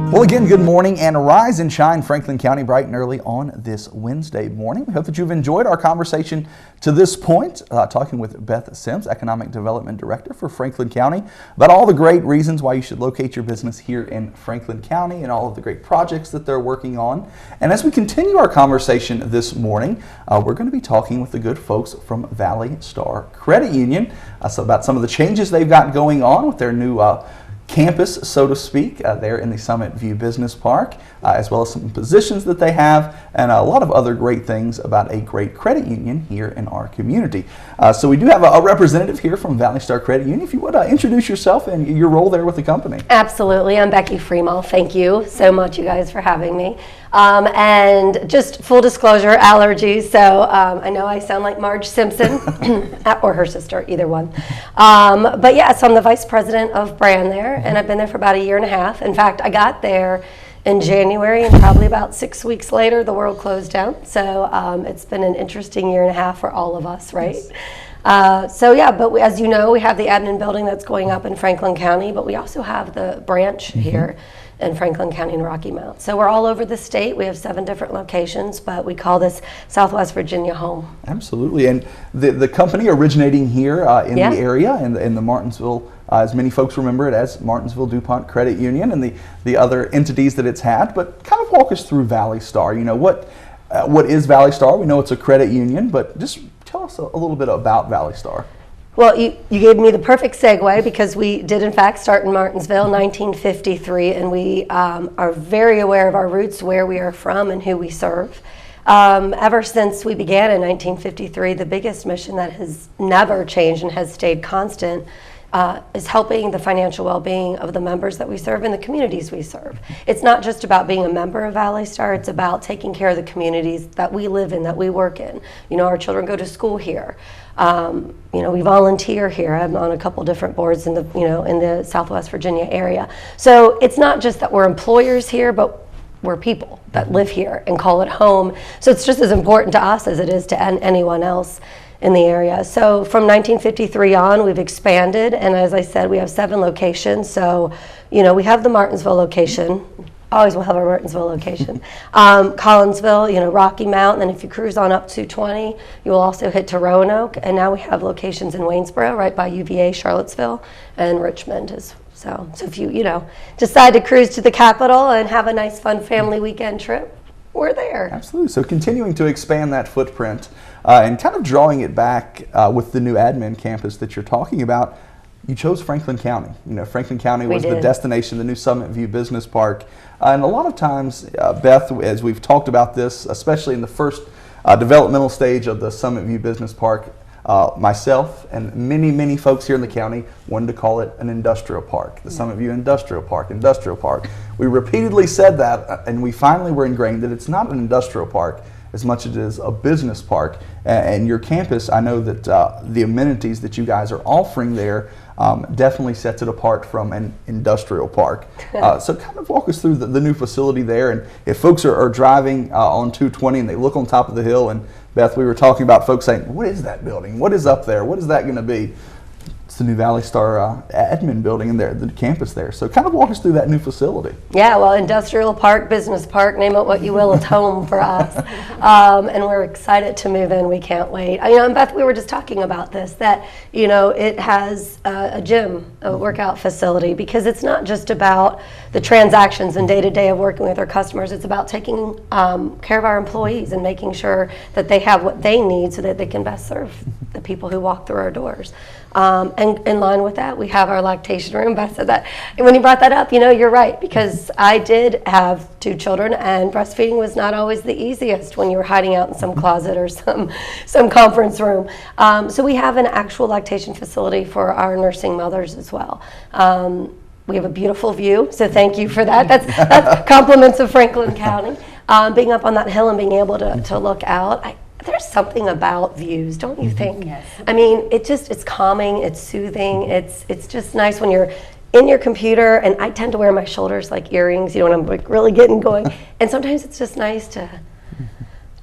Well, again, good morning and rise and shine, Franklin County, bright and early on this Wednesday morning. We hope that you've enjoyed our conversation to this point, talking with Beth Sims, Economic Development Director for Franklin County, about all the great reasons why you should locate your business here in Franklin County and all of the great projects that they're working on. And as we continue our conversation this morning, we're going to be talking with the good folks from ValleyStar Credit Union about some of the changes they've got going on with their new campus, so to speak, there in the Summit View Business Park, as well as some positions that they have and a lot of other great things about a great credit union here in our community. So we do have a representative here from ValleyStar Credit Union. If you would introduce yourself and your role there with the company. Absolutely. I'm Becky Freemal. Thank you so much, you guys, for having me. And just full disclosure, allergies. So I know I sound like Marge Simpson or her sister, either one. But yeah, so I'm the vice president of brand there, and I've been there for about a year and a half. In fact, I got there in January, and probably about 6 weeks later, the world closed down. So it's been an interesting year and a half for all of us, right? Yes. So yeah, but as you know, we have the admin building that's going up in Franklin County, but we also have the branch here in Franklin County and Rocky Mount. So we're all over the state. We have 7 different locations, but we call this Southwest Virginia home. Absolutely. And the company originating here in the area, in the Martinsville, as many folks remember it as Martinsville DuPont Credit Union, and the other entities that it's had. But kind of walk us through ValleyStar. You know, what is ValleyStar? We know it's a credit union, but just tell us a little bit about ValleyStar. Well, you gave me the perfect segue, because we did in fact start in Martinsville in 1953, and we are very aware of our roots, where we are from and who we serve. Ever since we began in 1953, the biggest mission that has never changed and has stayed constant is helping the financial well-being of the members that we serve and the communities we serve. It's not just about being a member of ValleyStar, it's about taking care of the communities that we live in, that we work in. You know, our children go to school here. You know, we volunteer here. I'm on a couple different boards in the Southwest Virginia area. So it's not just that we're employers here, but we're people that live here and call it home. So it's just as important to us as it is to anyone else in the area. So from 1953 on, we've expanded, and as I said, we have 7 locations. So, you know, we have the Martinsville location. Always will have our Martinsville location. Collinsville, you know, Rocky Mount, and then if you cruise on up to 20, you will also hit to Roanoke. And now we have locations in Waynesboro, right by UVA, Charlottesville, and Richmond. So if you decide to cruise to the capital and have a nice, fun family weekend trip, we're there. Absolutely. So continuing to expand that footprint and kind of drawing it back with the new admin campus that you're talking about. You chose Franklin County. You know, Franklin County was the destination, the new Summit View Business Park. And a lot of times, Beth, as we've talked about this, especially in the first developmental stage of the Summit View Business Park, myself and many folks here in the county wanted to call it an industrial park, the Summit View Industrial Park. We repeatedly said that, and we finally were ingrained that it's not an industrial park as much as it is a business park. And your campus, I know that the amenities that you guys are offering there definitely sets it apart from an industrial park. So kind of walk us through the new facility there, and if folks are driving on 220 and they look on top of the hill, and Beth, we were talking about folks saying, what is that building? What is up there? What is that going to be? It's the new ValleyStar admin building in there, the campus there. So kind of walk us through that new facility. Yeah, well, industrial park, business park, name it what you will, it's home for us. And we're excited to move in. We can't wait. You know, and Beth, we were just talking about this, that, you know, it has a gym, a workout facility, because it's not just about the transactions and day-to-day of working with our customers. It's about taking care of our employees and making sure that they have what they need so that they can best serve the people who walk through our doors. And in line with that, we have our lactation room. Beth said that. And when you brought that up, you know, you're right, because I did have 2 children, and breastfeeding was not always the easiest when you were hiding out in some closet or some conference room. So we have an actual lactation facility for our nursing mothers as well. We have a beautiful view, so thank you for that. That's compliments of Franklin County. Being up on that hill and being able to look out, there's something about views, don't you think? Yes. I mean, it's calming, it's soothing, it's just nice when you're in your computer, and I tend to wear my shoulders like earrings, you know, when I'm like really getting going. And sometimes it's just nice to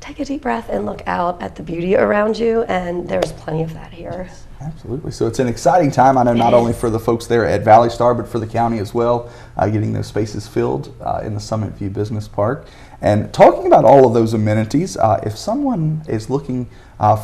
take a deep breath and look out at the beauty around you, and there's plenty of that here. Absolutely. So it's an exciting time, I know, not only for the folks there at ValleyStar, but for the county as well, getting those spaces filled in the Summit View Business Park. And talking about all of those amenities, if someone is looking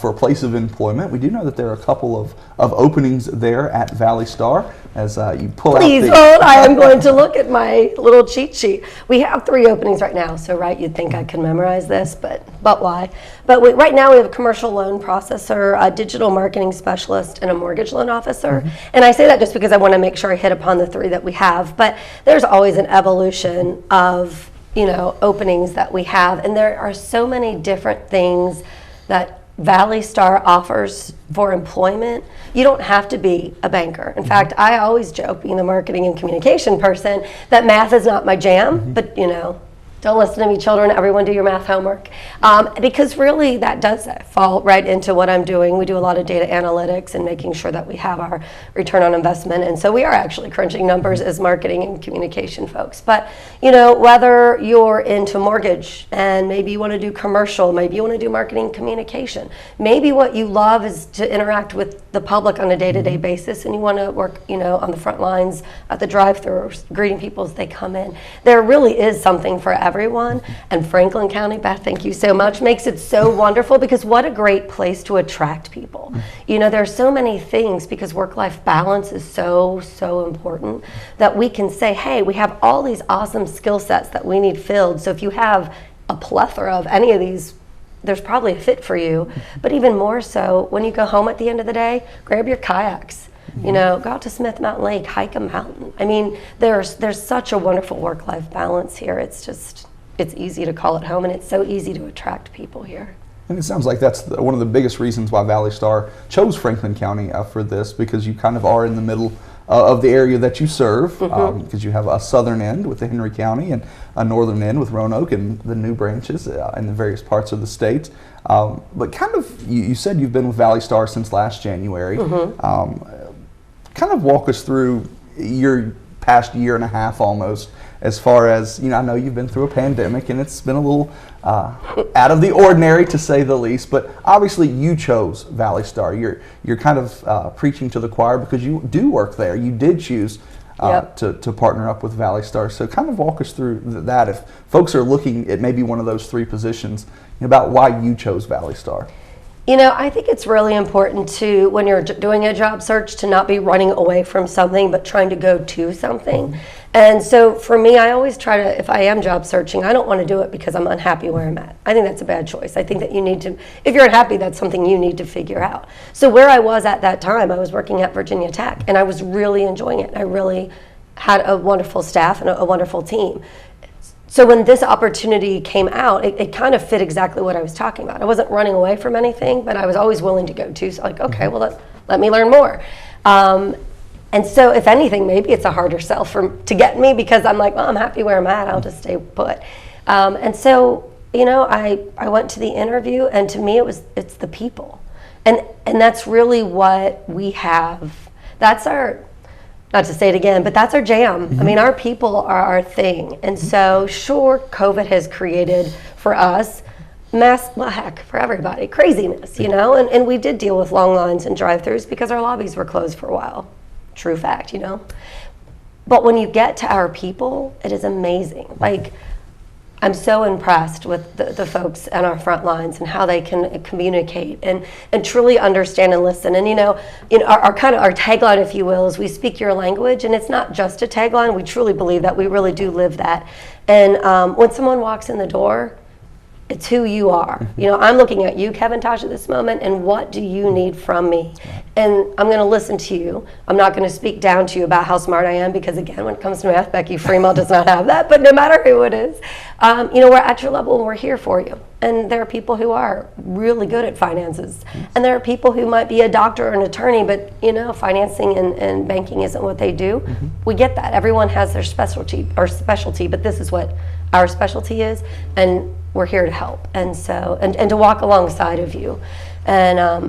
for a place of employment, we do know that there are a couple of openings there at ValleyStar. As you pull Please out hold, I am going to look at my little cheat sheet. We have 3 openings right now, so you'd think I could memorize this, but why? But right now we have a commercial loan processor, a digital marketing specialist, and a mortgage loan officer. And I say that just because I want to make sure I hit upon the 3 that we have, but there's always an evolution of openings that we have, and there are so many different things that ValleyStar offers for employment. You don't have to be a banker. In fact, I always joke, being a marketing and communication person, that math is not my jam, but don't listen to me, children. Everyone do your math homework. Because really that does fall right into what I'm doing. We do a lot of data analytics and making sure that we have our return on investment. And so we are actually crunching numbers as marketing and communication folks. But, whether you're into mortgage and maybe you want to do commercial, maybe you want to do marketing communication, maybe what you love is to interact with the public on a day-to-day basis and you want to work, on the front lines at the drive-thru, greeting people as they come in. There really is something for everyone, and Franklin County, Beth, thank you so much, makes it so wonderful because what a great place to attract people. There are so many things because work-life balance is so important that we can say, hey, we have all these awesome skill sets that we need filled. So if you have a plethora of any of these, there's probably a fit for you. But even more so, when you go home at the end of the day, grab your kayaks. Go out to Smith Mountain Lake, hike a mountain. I mean, there's such a wonderful work-life balance here. It's easy to call it home, and it's so easy to attract people here. And it sounds like that's one of the biggest reasons why ValleyStar chose Franklin County for this, because you kind of are in the middle of the area that you serve, because you have a southern end with the Henry County and a northern end with Roanoke and the new branches in the various parts of the state. But kind of, you said you've been with ValleyStar since last January. Kind of walk us through your past year and a half almost, as far as, I know you've been through a pandemic and it's been a little out of the ordinary to say the least, but obviously you chose ValleyStar. You're kind of preaching to the choir because you do work there. You did choose to partner up with ValleyStar. So kind of walk us through that if folks are looking at maybe one of those 3 positions, about why you chose ValleyStar. I think it's really important to, when you're doing a job search, to not be running away from something, but trying to go to something. And so for me, I always try to, if I am job searching, I don't want to do it because I'm unhappy where I'm at. I think that's a bad choice. I think that you need to, if you're unhappy, that's something you need to figure out. So where I was at that time, I was working at Virginia Tech, and I was really enjoying it. I really had a wonderful staff and a wonderful team. So when this opportunity came out, it kind of fit exactly what I was talking about. I wasn't running away from anything, but I was always willing to go to. So okay, well, let me learn more. And so if anything, maybe it's a harder sell to get me because I'm like, well, I'm happy where I'm at. I'll just stay put. And so, I went to the interview, and to me, it's the people. And that's really what we have. That's our, not to say it again, but that's our jam. I mean, our people are our thing. And so, sure, COVID has created for us for everybody, craziness, and we did deal with long lines and drive-thrus because our lobbies were closed for a while. True fact, But when you get to our people, it is amazing. Like, I'm so impressed with the folks on our front lines and how they can communicate and truly understand and listen. And our tagline, if you will, is we speak your language, and it's not just a tagline. We truly believe that. We really do live that. And when someone walks in the door, it's who you are. I'm looking at you, Kevin Tosh, at this moment, and what do you need from me? And I'm going to listen to you. I'm not going to speak down to you about how smart I am because, again, when it comes to math, Becky Fremont does not have that, but no matter who it is, we're at your level and we're here for you. And there are people who are really good at finances. And there are people who might be a doctor or an attorney, but, financing and banking isn't what they do. We get that. Everyone has their specialty, but this is what our specialty is. And we're here to help, and so and to walk alongside of you, and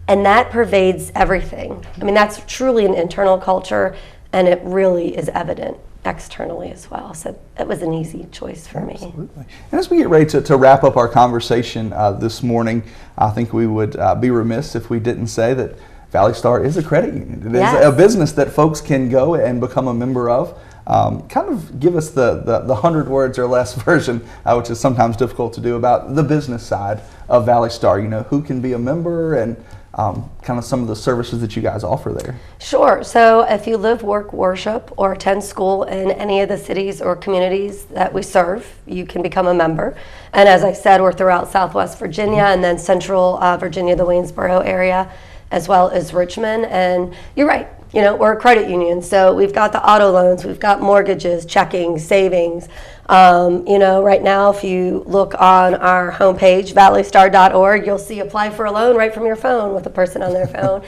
that pervades everything. I mean, that's truly an internal culture, and it really is evident externally as well. So it was an easy choice for me. Absolutely. And as we get ready to wrap up our conversation this morning, I think we would be remiss if we didn't say that ValleyStar is a credit union. It is Yes. a business that folks can go and become a member of. Kind of give us the 100 words or less version, which is sometimes difficult to do, about the business side of ValleyStar. You know, who can be a member and kind of some of the services that you guys offer there. Sure. So if you live, work, worship, or attend school in any of the cities or communities that we serve, you can become a member. And as I said, we're throughout Southwest Virginia and then Central Virginia, the Waynesboro area, as well as Richmond. And you're right. You know, we're a credit union, so we've got the auto loans, we've got mortgages, checking, savings. You know, right now, if you look on our homepage, valleystar.org, you'll see apply for a loan right from your phone with a person on their phone.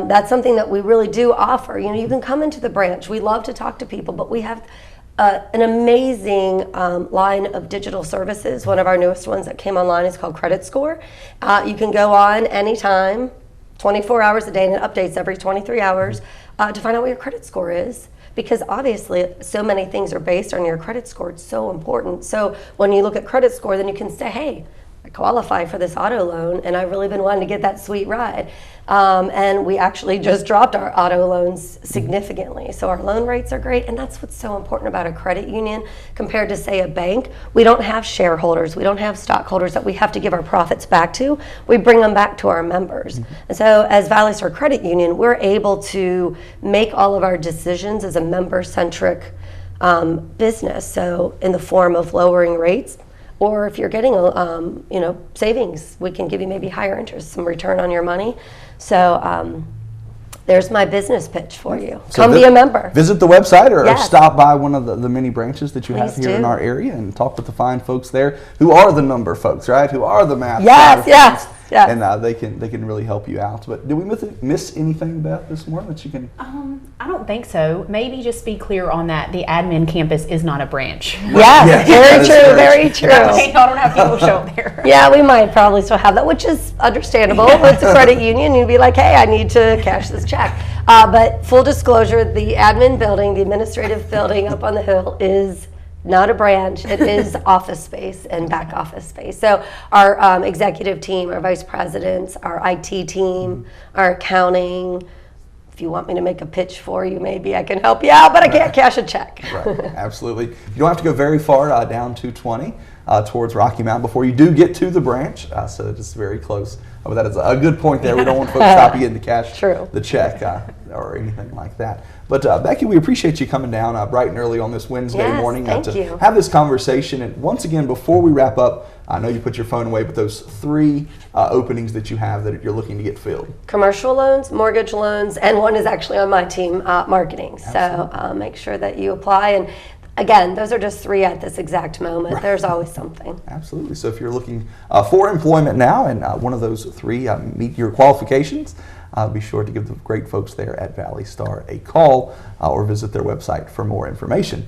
That's something that we really do offer. You know, you can come into the branch. We love to talk to people, but we have an amazing line of digital services. One of our newest ones that came online is called Credit Score. You can go on anytime, 24 hours a day, and it updates every 23 hours to find out what your credit score is. Because obviously, so many things are based on your credit score. It's so important. So when you look at credit score, then you can say, hey, I qualify for this auto loan, and I've really been wanting to get that sweet ride. And we actually just dropped our auto loans significantly. So our loan rates are great, and that's what's so important about a credit union compared to, say, a bank. We don't have shareholders. We don't have stockholders that we have to give our profits back to. We bring them back to our members. And so as ValleyStar Credit Union, we're able to make all of our decisions as a member-centric business, so in the form of lowering rates. Or if you're getting you know, savings, we can give you maybe higher interest, some return on your money. So there's my business pitch for you. So come be a member. Visit the website or Yes. stop by one of the many branches that you Please have here in do. our area and talk with the fine folks there who are the number folks, right? Who are the math. Yes, side of yes, things. yes. And they can really help you out. But did we miss anything, Beth, this morning that you can? I don't think so. Maybe just be clear on that. The admin campus is not a branch. Yes, Yes, very true. I don't have people show up there. Yeah, we might probably still have that, which is understandable. It's a credit union. You'd be like, hey, I need to cash this check. But full disclosure, the admin building, the administrative building up on the hill is not a branch. It is office space and back office space. So our executive team, our vice presidents, our IT team, our accounting. If you want me to make a pitch for you, maybe I can help you out, but I can't cash a check. Right, absolutely. You don't have to go very far down 220 towards Rocky Mountain before you do get to the branch, so it's very close. But that is a good point there. We don't want folks stopping in to cash the check or anything like that. But Becky, we appreciate you coming down bright and early on this Wednesday morning to have this conversation. And once again, before we wrap up, I know you put your phone away, but those 3 openings that you have that you're looking to get filled. Commercial loans, mortgage loans, and one is actually on my team, marketing. Absolutely. So make sure that you apply. And again, those are just 3 at this exact moment. Right. There's always something. Absolutely. So if you're looking for employment now and one of those 3 meet your qualifications, be sure to give the great folks there at ValleyStar a call or visit their website for more information.